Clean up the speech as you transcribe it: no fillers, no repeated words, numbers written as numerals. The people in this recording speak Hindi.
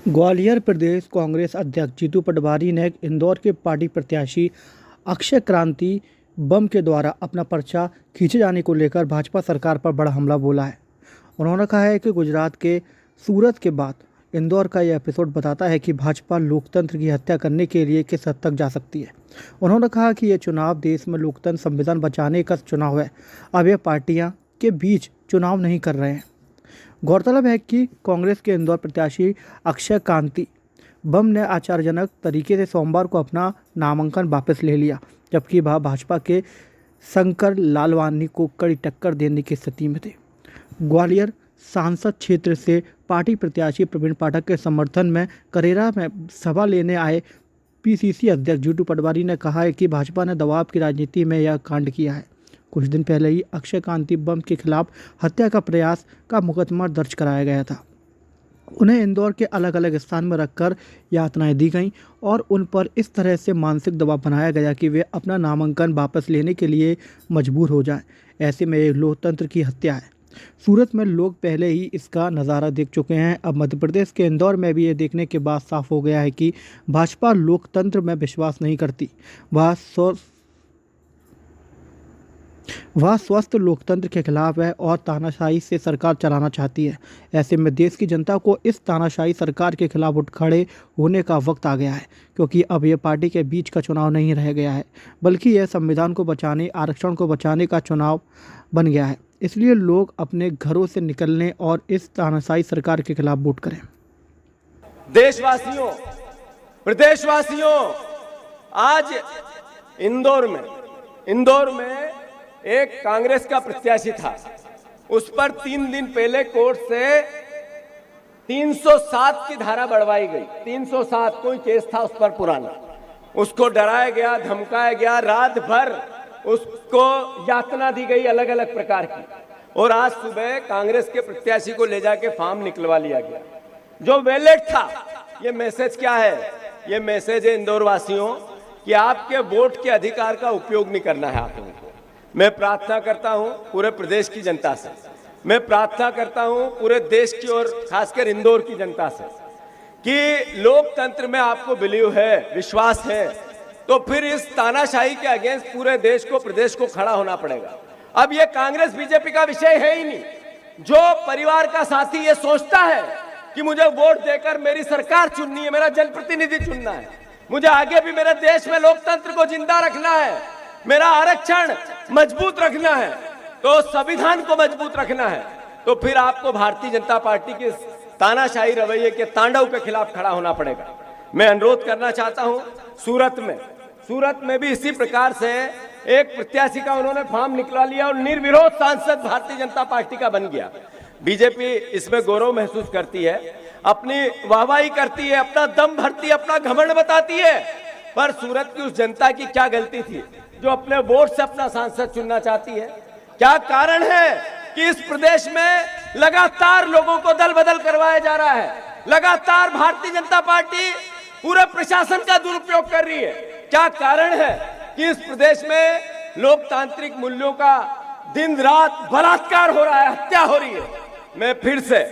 ग्वालियर प्रदेश कांग्रेस अध्यक्ष जीतू पटवारी ने इंदौर के पार्टी प्रत्याशी अक्षय क्रांति बम के द्वारा अपना पर्चा खींचे जाने को लेकर भाजपा सरकार पर बड़ा हमला बोला है। उन्होंने कहा है कि गुजरात के सूरत के बाद इंदौर का यह एपिसोड बताता है कि भाजपा लोकतंत्र की हत्या करने के लिए किस हद तक जा सकती है। उन्होंने कहा कि यह चुनाव देश में लोकतंत्र संविधान बचाने का चुनाव है। अब यह पार्टियां के बीच चुनाव नहीं कर रहे हैं। गौरतलब है कि कांग्रेस के इंदौर प्रत्याशी अक्षय क्रांति बम ने आश्चर्यजनक तरीके से सोमवार को अपना नामांकन वापस ले लिया, जबकि वह भाजपा के शंकर लालवानी को कड़ी टक्कर देने की स्थिति में थे। ग्वालियर सांसद क्षेत्र से पार्टी प्रत्याशी प्रवीण पाठक के समर्थन में करेरा में सभा लेने आए पीसीसी अध्यक्ष जीतू पटवारी ने कहा है कि भाजपा ने दबाव की राजनीति में यह कांड किया है। कुछ दिन पहले ही अक्षय क्रांति बम के खिलाफ हत्या का प्रयास का मुकदमा दर्ज कराया गया था। उन्हें इंदौर के अलग अलग स्थान में रखकर यातनाएं दी गईं और उन पर इस तरह से मानसिक दबाव बनाया गया कि वे अपना नामांकन वापस लेने के लिए मजबूर हो जाएं। ऐसे में ये लोकतंत्र की हत्या है। सूरत में लोग पहले ही इसका नज़ारा देख चुके हैं। अब मध्य प्रदेश के इंदौर में भी ये देखने के बाद साफ हो गया है कि भाजपा लोकतंत्र में विश्वास नहीं करती। वह स्वस्थ लोकतंत्र के खिलाफ है और तानाशाही से सरकार चलाना चाहती है। ऐसे में देश की जनता को इस तानाशाही सरकार के खिलाफ उठ खड़े होने का वक्त आ गया है, क्योंकि अब यह पार्टी के बीच का चुनाव नहीं रह गया है, बल्कि यह संविधान को बचाने, आरक्षण को बचाने का चुनाव बन गया है। इसलिए लोग अपने घरों से निकलने और इस तानाशाही सरकार के खिलाफ वोट करें। देशवासियों, प्रदेशवासियों, आज इंदौर में एक कांग्रेस का प्रत्याशी था। उस पर 3 दिन पहले कोर्ट से 307 की धारा बढ़वाई गई। 307 कोई केस था उस पर पुराना। उसको डराया गया, धमकाया गया, रात भर उसको यातना दी गई अलग अलग प्रकार की। और आज सुबह कांग्रेस के प्रत्याशी को ले जाके फॉर्म निकलवा लिया गया जो वैलिड था। ये मैसेज क्या है? ये मैसेज है इंदौर वासियों कि आपके वोट के अधिकार का उपयोग नहीं करना है आप लोगों को। मैं प्रार्थना करता हूं पूरे प्रदेश की जनता से, मैं प्रार्थना करता हूं पूरे देश की और खासकर इंदौर की जनता से कि लोकतंत्र में आपको बिलीव है, विश्वास है, तो फिर इस तानाशाही के अगेंस्ट पूरे देश को, प्रदेश को खड़ा होना पड़ेगा। अब ये कांग्रेस बीजेपी का विषय है ही नहीं। जो परिवार का साथी ये सोचता है कि मुझे वोट देकर मेरी सरकार चुननी है, मेरा जनप्रतिनिधि चुनना है, मुझे आगे भी मेरे देश में लोकतंत्र को जिंदा रखना है, मेरा आरक्षण मजबूत रखना है, तो संविधान को मजबूत रखना है, तो फिर आपको भारतीय जनता पार्टी के तानाशाही रवैये के तांडव के खिलाफ खड़ा होना पड़ेगा। मैं अनुरोध करना चाहता हूं, सूरत में भी इसी प्रकार से एक प्रत्याशी का उन्होंने फॉर्म निकलवा लिया और निर्विरोध सांसद भारतीय जनता पार्टी का बन गया। बीजेपी इसमें गौरव महसूस करती है, अपनी वाहवाही करती है, अपना दम भरती है, अपना घमंड बताती है। पर सूरत की उस जनता की क्या गलती थी जो अपने वोट से अपना सांसद चुनना चाहती है? क्या कारण है कि इस प्रदेश में लगातार लोगों को दल बदल करवाया जा रहा है? लगातार भारतीय जनता पार्टी पूरे प्रशासन का दुरुपयोग कर रही है। क्या कारण है कि इस प्रदेश में लोकतांत्रिक मूल्यों का दिन रात बलात्कार हो रहा है, हत्या हो रही है? मैं फिर से